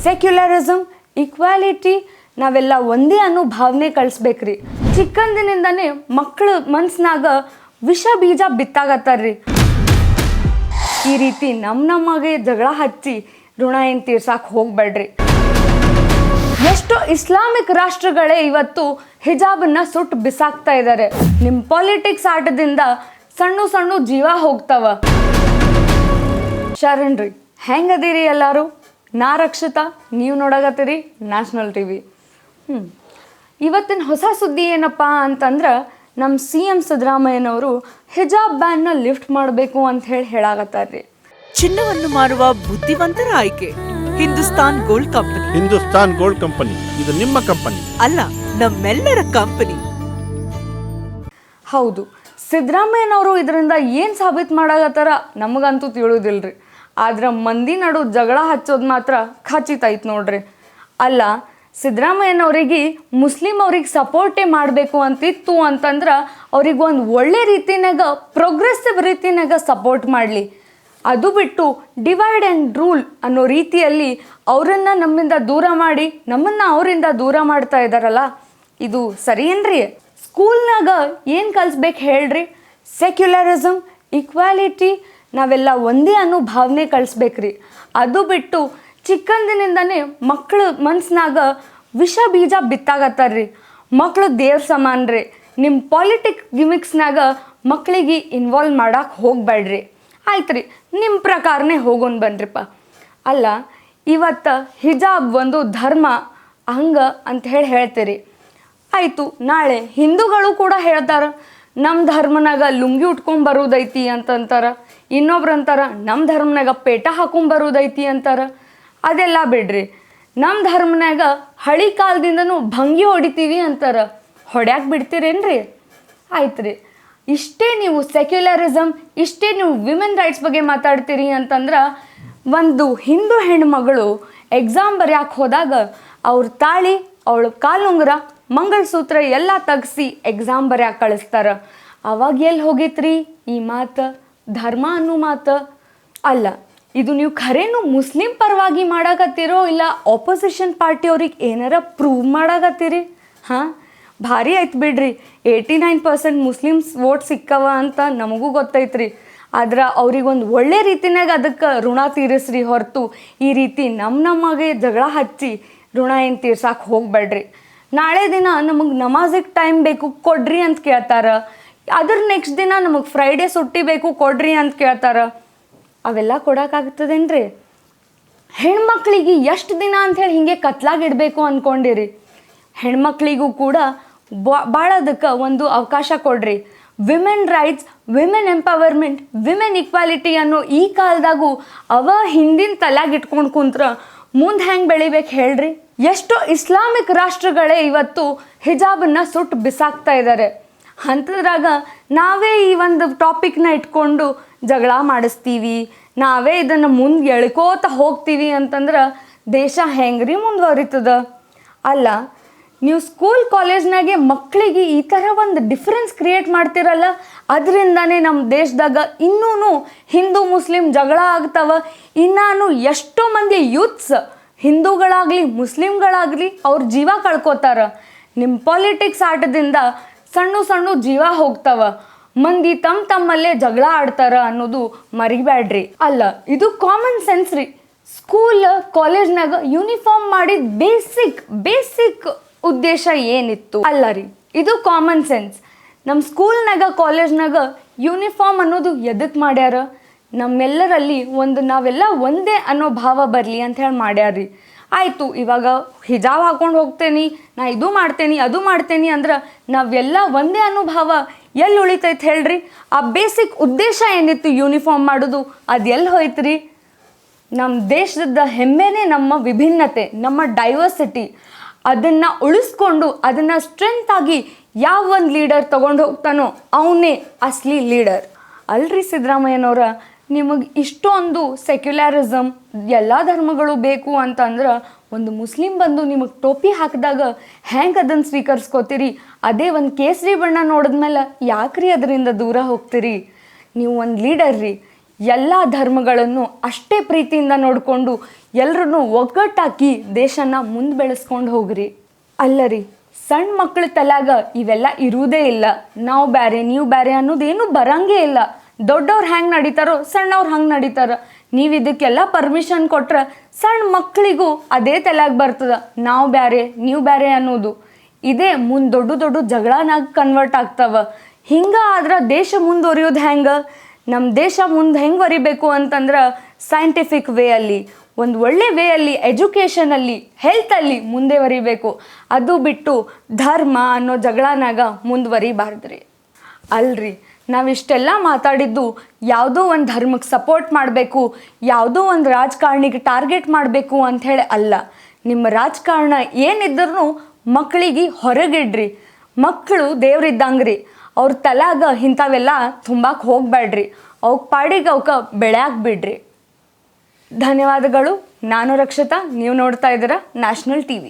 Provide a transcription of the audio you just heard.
Secularism, equality ನಾವೆಲ್ಲ ಒಂದೇ ಅನ್ನೋ ಭಾವನೆ ಕಳಿಸ್ಬೇಕ್ರಿ. ಚಿಕ್ಕಂದಿನಿಂದನೇ ಮಕ್ಕಳು ಮನ್ಸಿನಾಗ ವಿಷ ಬೀಜ ಬಿತ್ತಾಗತ್ತಾರ್ರಿ. ಈ ರೀತಿ ನಮಗೆ ಜಗಳ ಹಚ್ಚಿ ಋಣ ಏನು ತೀರ್ಸಕ್ಕೆ ಹೋಗ್ಬೇಡ್ರಿ. ಎಷ್ಟೋ ಇಸ್ಲಾಮಿಕ್ ರಾಷ್ಟ್ರಗಳೇ ಇವತ್ತು ಹಿಜಾಬನ್ನು ಸುಟ್ಟು ಬಿಸಾಕ್ತಾ ಇದ್ದಾರೆ. ನಿಮ್ಮ ಪಾಲಿಟಿಕ್ಸ್ ಆಟದಿಂದ ಸಣ್ಣ ಸಣ್ಣ ಜೀವ ಹೋಗ್ತಾವ. ಶರಣ್ರಿ, ಹೆಂಗದೀರಿ ಎಲ್ಲರೂ? ನಾ ರಕ್ಷಿತಾ, ನೀವು ನೋಡಕತ್ತೀರಿ ನ್ಯಾಷನಲ್ ಟಿವಿ. ಇವತ್ತಿನ ಹೊಸ ಸುದ್ದಿ ಏನಪ್ಪ ಅಂತಂದ್ರೆ, ನಮ್ಮ CM ಸಿದ್ದರಾಮಯ್ಯನವರು ಹಿಜಾಬ್ ಬ್ಯಾನ್ನ ಲಿಫ್ಟ್ ಮಾಡಬೇಕು ಅಂತ ಹೇಳಾಕತ್ತಾರ್ರಿ. ಚಿನ್ನವನ್ನು ಮಾರುವ ಬುದ್ಧಿವಂತರ ಆಯ್ಕೆ Hindustan gold company. Hindustan gold company ಇದು ನಿಮ್ಮ ಕಂಪನಿ ಅಲ್ಲ, ನಮ್ಮೆಲ್ಲರ ಕಂಪನಿ. ಹೌದು, ಸಿದ್ದರಾಮಯ್ಯನವರು ಇದರಿಂದ ಏನು ಸಾಬೀತು ಮಾಡಾಕತ್ತಾರ ನಮಗಂತೂ ತಿಳಿಯೋದಿಲ್ರಿ. ಆದ್ರೆ ಮಂದಿ ನಡು ಜಗಳ ಹಚ್ಚೋದು ಮಾತ್ರ ಖಚಿತ ಐತೆ ನೋಡ್ರಿ. ಅಲ್ಲ, ಸಿದ್ದರಾಮಯ್ಯನವ್ರಿಗೆ ಮುಸ್ಲಿಂ ಅವ್ರಿಗೆ ಸಪೋರ್ಟೇ ಮಾಡಬೇಕು ಅಂತಿತ್ತು ಅಂತಂದ್ರೆ ಅವ್ರಿಗೆ ಒಂದು ಒಳ್ಳೆ ರೀತಿನಾಗ ಪ್ರೋಗ್ರೆಸಿವ್ ರೀತಿನಾಗ ಸಪೋರ್ಟ್ ಮಾಡಲಿ. ಅದು ಬಿಟ್ಟು ಡಿವೈಡ್ ಆ್ಯಂಡ್ ರೂಲ್ ಅನ್ನೋ ರೀತಿಯಲ್ಲಿ ಅವರನ್ನು ನಮ್ಮಿಂದ ದೂರ ಮಾಡಿ ನಮ್ಮನ್ನು ಅವರಿಂದ ದೂರ ಮಾಡ್ತಾ ಇದ್ದಾರಲ್ಲ, ಇದು ಸರಿ ಏನ್ರಿ? ಸ್ಕೂಲ್ನಾಗ ಏನು ಕಲಿಸ್ಬೇಕು ಹೇಳ್ರಿ? ಸೆಕ್ಯುಲರಿಸಮ್, ಈಕ್ವಾಲಿಟಿ ನಾವೆಲ್ಲ ಒಂದೇ ಅನ್ನೋ ಭಾವನೆ ಕಳಿಸ್ಬೇಕ್ರಿ. ಅದು ಬಿಟ್ಟು ಚಿಕ್ಕಂದಿನಿಂದನೇ ಮಕ್ಕಳು ಮನ್ಸಿನಾಗ ವಿಷ ಬೀಜ ಬಿತ್ತಾಗತ್ತಾರ್ರಿ. ಮಕ್ಕಳು ದೇವ್ರ ಸಮಾನ್ರಿ. ನಿಮ್ಮ ಪಾಲಿಟಿಕ್ ಗಿಮಿಕ್ಸ್ನಾಗ ಮಕ್ಕಳಿಗೆ ಇನ್ವಾಲ್ವ್ ಮಾಡಕ್ಕೆ ಹೋಗ್ಬೇಡ್ರಿ. ಆಯ್ತು ರೀ, ನಿಮ್ಮ ಪ್ರಕಾರನೇ ಹೋಗೋಣ ಬನ್ರಿಪ್ಪ. ಅಲ್ಲ, ಇವತ್ತು ಹಿಜಾಬ್ ಒಂದು ಧರ್ಮ ಹಂಗೆ ಅಂತ ಹೇಳ್ತೀರಿ. ಆಯಿತು, ನಾಳೆ ಹಿಂದೂಗಳು ಕೂಡ ಹೇಳ್ತಾರೆ ನಮ್ಮ ಧರ್ಮನಾಗ ಲುಂಗಿ ಉಟ್ಕೊಂಬರೋದೈತಿ ಅಂತಂತಾರೆ. ಇನ್ನೊಬ್ರು ಅಂತಾರೆ ನಮ್ಮ ಧರ್ಮನಾಗ ಪೇಟ ಹಾಕೊಂಬರೋದೈತಿ ಅಂತಾರೆ. ಅದೆಲ್ಲ ಬಿಡ್ರಿ, ನಮ್ಮ ಧರ್ಮನಾಗ ಹಳಿ ಕಾಲದಿಂದನೂ ಭಂಗಿ ಹೊಡಿತೀವಿ ಅಂತಾರೆ. ಹೊಡ್ಯಾಕೆ ಬಿಡ್ತೀರೇನ್ರಿ? ಆಯ್ತು ರೀ, ಇಷ್ಟೇ ನೀವು ಸೆಕ್ಯುಲರಿಸಮ್, ಇಷ್ಟೇ ನೀವು ವಿಮೆನ್ ರೈಟ್ಸ್ ಬಗ್ಗೆ ಮಾತಾಡ್ತೀರಿ ಅಂತಂದ್ರೆ, ಒಂದು ಹಿಂದೂ ಹೆಣ್ಮಗಳು ಎಕ್ಸಾಮ್ ಬರೆಯಕ್ಕೆ ಹೋದಾಗ ಅವ್ರ ತಾಳಿ, ಅವಳ ಕಾಲುಂಗುರ, ಮಂಗಳಸೂತ್ರ ಎಲ್ಲ ತೆಗ್ಸಿ ಎಕ್ಸಾಮ್ ಬರೆಯಕ್ಕೆ ಕಳಿಸ್ತಾರೆ. ಅವಾಗ ಎಲ್ಲಿ ಹೋಗಿತ್ರಿ ಈ ಮಾತು, ಧರ್ಮ ಅನ್ನೋ ಮಾತು? ಅಲ್ಲ, ಇದು ನೀವು ಖರೇನು ಮುಸ್ಲಿಂ ಪರವಾಗಿ ಮಾಡಾಕತ್ತೀರೋ ಇಲ್ಲ ಆಪೋಸಿಷನ್ ಪಾರ್ಟಿಯವ್ರಿಗೆ ಏನಾರ ಪ್ರೂವ್ ಮಾಡಾಕತ್ತೀರಿ? ಹಾಂ, ಭಾರಿ ಆಯ್ತು ಬಿಡ್ರಿ. 89% ಮುಸ್ಲಿಮ್ಸ್ ವೋಟ್ ಸಿಕ್ಕವ ಅಂತ ನಮಗೂ ಗೊತ್ತೈತ್ರಿ. ಆದ್ರೆ ಅವ್ರಿಗೊಂದು ಒಳ್ಳೆ ರೀತಿನಾಗ ಅದಕ್ಕೆ ಋಣ ತೀರಿಸ್ರಿ ಹೊರತು ಈ ರೀತಿ ನಮಗೆ ಜಗಳ ಹಚ್ಚಿ ಋಣ ಏನು ತೀರ್ಸಕ್ಕೆ ಹೋಗ್ಬೇಡ್ರಿ. ನಾಳೆ ದಿನ ನಮಗೆ ನಮಾಜಿಗೆ ಟೈಮ್ ಬೇಕು ಕೊಡ್ರಿ ಅಂತ ಕೇಳ್ತಾರೆ. ಅದ್ರ ನೆಕ್ಸ್ಟ್ ದಿನ ನಮಗೆ ಫ್ರೈಡೇ ಸುಟ್ಟಿ ಬೇಕು ಕೊಡ್ರಿ ಅಂತ ಕೇಳ್ತಾರೆ. ಅವೆಲ್ಲ ಕೊಡೋಕ್ಕಾಗ್ತದೇನ್ರಿ? ಹೆಣ್ಮಕ್ಳಿಗೆ ಎಷ್ಟು ದಿನ ಅಂಥೇಳಿ ಹಿಂಗೆ ಕತ್ಲಾಗಿಡಬೇಕು ಅಂದ್ಕೊಂಡಿರಿ? ಹೆಣ್ಮಕ್ಳಿಗೂ ಕೂಡ ಭಾಳ ಅದಕ್ಕೆ ಒಂದು ಅವಕಾಶ ಕೊಡ್ರಿ. Women rights, women empowerment, women equality ಅನ್ನೋ ಈ ಕಾಲದಾಗೂ ಅವ ಹಿಂದಿನ ತಲೆಯಾಗ ಇಟ್ಕೊಂಡು ಕುಂತ್ರ ಮುಂದೆ ಹೆಂಗೆ ಬೆಳಿಬೇಕು ಹೇಳ್ರಿ? ಎಷ್ಟೋ ಇಸ್ಲಾಮಿಕ್ ರಾಷ್ಟ್ರಗಳೇ ಇವತ್ತು ಹಿಜಾಬನ್ನು ಸುಟ್ಟು ಬಿಸಾಕ್ತಾ ಇದ್ದಾರೆ. ಅಂಥದ್ರಾಗ ನಾವೇ ಈ ಒಂದು ಟಾಪಿಕ್ನ ಇಟ್ಕೊಂಡು ಜಗಳ ಮಾಡಿಸ್ತೀವಿ, ನಾವೇ ಇದನ್ನು ಮುಂದೆ ಎಳ್ಕೋತ ಹೋಗ್ತೀವಿ ಅಂತಂದ್ರೆ ದೇಶ ಹೆಂಗ್ರಿ ಮುಂದುವರಿತದ? ಅಲ್ಲ, ನೀವು ಸ್ಕೂಲ್ ಕಾಲೇಜ್ನಾಗೆ ಮಕ್ಕಳಿಗೆ ಈ ಥರ ಒಂದು ಡಿಫ್ರೆನ್ಸ್ ಕ್ರಿಯೇಟ್ ಮಾಡ್ತಿರಲ್ಲ, ಅದರಿಂದನೇ ನಮ್ಮ ದೇಶದಾಗ ಇನ್ನೂ ಹಿಂದೂ ಮುಸ್ಲಿಂ ಜಗಳ ಆಗ್ತಾವ. ಇನ್ನೂ ಎಷ್ಟೋ ಮಂದಿ ಯೂತ್ಸ್, ಹಿಂದೂಗಳಾಗಲಿ ಮುಸ್ಲಿಮ್ಗಳಾಗಲಿ ಅವ್ರ ಜೀವ ಕಳ್ಕೊತಾರ. ನಿಮ್ಮ ಪಾಲಿಟಿಕ್ಸ್ ಆಟದಿಂದ ಸಣ್ಣ ಸಣ್ಣ ಜೀವ ಹೋಗ್ತಾವ. ಮಂದಿ ತಮ್ಮಲ್ಲೇ ಜಗಳ ಆಡ್ತಾರ ಅನ್ನೋದು ಮರಿಬೇಡ್ರಿ. ಅಲ್ಲ, ಇದು ಕಾಮನ್ ಸೆನ್ಸ್ ರೀ. ಸ್ಕೂಲ್ ಕಾಲೇಜ್ನಾಗ ಯೂನಿಫಾರ್ಮ್ ಮಾಡಿದ ಬೇಸಿಕ್ ಉದ್ದೇಶ ಏನಿತ್ತು? ಅಲ್ಲ ರೀ, ಇದು ಕಾಮನ್ ಸೆನ್ಸ್. ನಮ್ಮ ಸ್ಕೂಲ್ನಾಗ ಕಾಲೇಜ್ನಾಗ ಯೂನಿಫಾರ್ಮ್ ಅನ್ನೋದು ಎದಕ್ಕೆ ಮಾಡ್ಯಾರ? ನಮ್ಮೆಲ್ಲರಲ್ಲಿ ನಾವೆಲ್ಲ ಒಂದೇ ಅನ್ನೋ ಭಾವ ಬರಲಿ ಅಂತ ಹೇಳಿ ಮಾಡ್ಯಾರ್ರಿ. ಆಯಿತು, ಇವಾಗ ಹಿಜಾಬ್ ಹಾಕೊಂಡು ಹೋಗ್ತೇನೆ, ನಾ ಇದು ಮಾಡ್ತೇನೆ ಅದು ಮಾಡ್ತೇನೆ ಅಂದ್ರೆ ನಾವೆಲ್ಲ ಒಂದೇ ಅನ್ನೋ ಭಾವ ಎಲ್ಲಿ ಉಳಿತೈತೆ ಹೇಳ್ರಿ? ಆ ಬೇಸಿಕ್ ಉದ್ದೇಶ ಏನಿತ್ತು ಯೂನಿಫಾರ್ಮ್ ಮಾಡೋದು, ಅದು ಎಲ್ಲಿ ಹೋಯ್ತು ರೀ? ನಮ್ಮ ದೇಶದ ಹೆಮ್ಮೆನೇ ನಮ್ಮ ವಿಭಿನ್ನತೆ, ನಮ್ಮ ಡೈವರ್ಸಿಟಿ. ಅದನ್ನು ಉಳಿಸ್ಕೊಂಡು ಅದನ್ನು ಸ್ಟ್ರೆಂತ್ ಆಗಿ ಯಾವ ಒಂದು ಲೀಡರ್ ತೊಗೊಂಡು ಹೋಗ್ತಾನೋ ಅವನೇ ಅಸಲಿ ಲೀಡರ್. ಅಲ್ರಿ ಸಿದ್ದರಾಮಯ್ಯನವರ, ನಿಮಗೆ ಇಷ್ಟೊಂದು ಸೆಕ್ಯುಲರಿಸಮ್, ಎಲ್ಲ ಧರ್ಮಗಳು ಬೇಕು ಅಂತಂದ್ರೆ ಒಂದು ಮುಸ್ಲಿಂ ಬಂದು ನಿಮಗೆ ಟೋಪಿ ಹಾಕಿದಾಗ ಹೆಂಗೆ ಅದನ್ನು ಸ್ವೀಕರಿಸ್ಕೋತೀರಿ? ಅದೇ ಒಂದು ಕೇಸರಿ ಬಣ್ಣ ನೋಡಿದ್ಮೇಲೆ ಯಾಕ್ರಿ ಅದರಿಂದ ದೂರ ಹೋಗ್ತೀರಿ? ನೀವು ಒಂದು ಲೀಡರ್ ರೀ. ಎಲ್ಲ ಧರ್ಮಗಳನ್ನು ಅಷ್ಟೇ ಪ್ರೀತಿಯಿಂದ ನೋಡಿಕೊಂಡು ಎಲ್ಲರನ್ನೂ ಒಗ್ಗಟ್ಟಾಕಿ ದೇಶನ ಮುಂದೆ ಬೆಳೆಸ್ಕೊಂಡು ಹೋಗ್ರಿ. ಅಲ್ಲರಿ, ಸಣ್ಣ ಮಕ್ಕಳ ತಲೆಯಾಗ ಇವೆಲ್ಲ ಇರುವುದೇ ಇಲ್ಲ. ನಾವು ಬ್ಯಾರೆ ನೀವು ಬ್ಯಾರೆ ಅನ್ನೋದೇನು ಬರಂಗೇ ಇಲ್ಲ. ದೊಡ್ಡವ್ರು ಹೆಂಗೆ ನಡೀತಾರೋ ಸಣ್ಣವ್ರು ಹಂಗೆ ನಡೀತಾರ. ನೀವು ಇದಕ್ಕೆಲ್ಲ ಪರ್ಮಿಷನ್ ಕೊಟ್ರೆ ಸಣ್ಣ ಮಕ್ಕಳಿಗೂ ಅದೇ ತಲೆಯಾಗ ಬರ್ತದ, ನಾವು ಬ್ಯಾರೆ ನೀವು ಬ್ಯಾರೆ ಅನ್ನೋದು. ಇದೇ ಮುಂದೆ ದೊಡ್ಡ ದೊಡ್ಡ ಜಗಳನಾಗ ಕನ್ವರ್ಟ್ ಆಗ್ತಾವ. ಹಿಂಗೆ ಆದ್ರೆ ದೇಶ ಮುಂದುವರಿಯೋದು ಹೆಂಗೆ? ನಮ್ಮ ದೇಶ ಮುಂದೆ ಹೆಂಗೆ ವರಿಬೇಕು ಅಂತಂದ್ರೆ ಸೈಂಟಿಫಿಕ್ ವೇಯಲ್ಲಿ, ಒಂದು ಒಳ್ಳೆ ವೇಯಲ್ಲಿ, ಎಜುಕೇಷನಲ್ಲಿ, ಹೆಲ್ತಲ್ಲಿ ಮುಂದೆ ವರಿಬೇಕು. ಅದು ಬಿಟ್ಟು ಧರ್ಮ ಅನ್ನೋ ಜಗಳನಾಗ ಮುಂದುವರಿಬಾರ್ದ್ರಿ. ಅಲ್ರಿ, ನಾವಿಷ್ಟೆಲ್ಲ ಮಾತಾಡಿದ್ದು ಯಾವುದೋ ಒಂದು ಧರ್ಮಕ್ಕೆ ಸಪೋರ್ಟ್ ಮಾಡಬೇಕು, ಯಾವುದೋ ಒಂದು ರಾಜಕಾರಣಿಗೆ ಟಾರ್ಗೆಟ್ ಮಾಡಬೇಕು ಅಂಥೇಳಿ ಅಲ್ಲ. ನಿಮ್ಮ ರಾಜಕಾರಣ ಏನಿದ್ರೂ ಮಕ್ಕಳಿಗೆ ಹೊರಗಿಡ್ರಿ. ಮಕ್ಕಳು ದೇವ್ರಿದ್ದಂಗ್ರಿ. ಅವ್ರ ತಲೆಯಾಗ ಇಂಥವೆಲ್ಲ ತುಂಬಕ್ಕೆ ಹೋಗಬೇಡ್ರಿ. ಅವಕ್ಕೆ ಪಾಡಿಗೆ ಅವಕ್ಕೆ ಬೆಳೆಯಾಕೆ ಬಿಡ್ರಿ. ಧನ್ಯವಾದಗಳು. ನಾನು ರಕ್ಷಿತಾ, ನೀವು ನೋಡ್ತಾ ಇದ್ದೀರಾ ನ್ಯಾಷನಲ್ TV.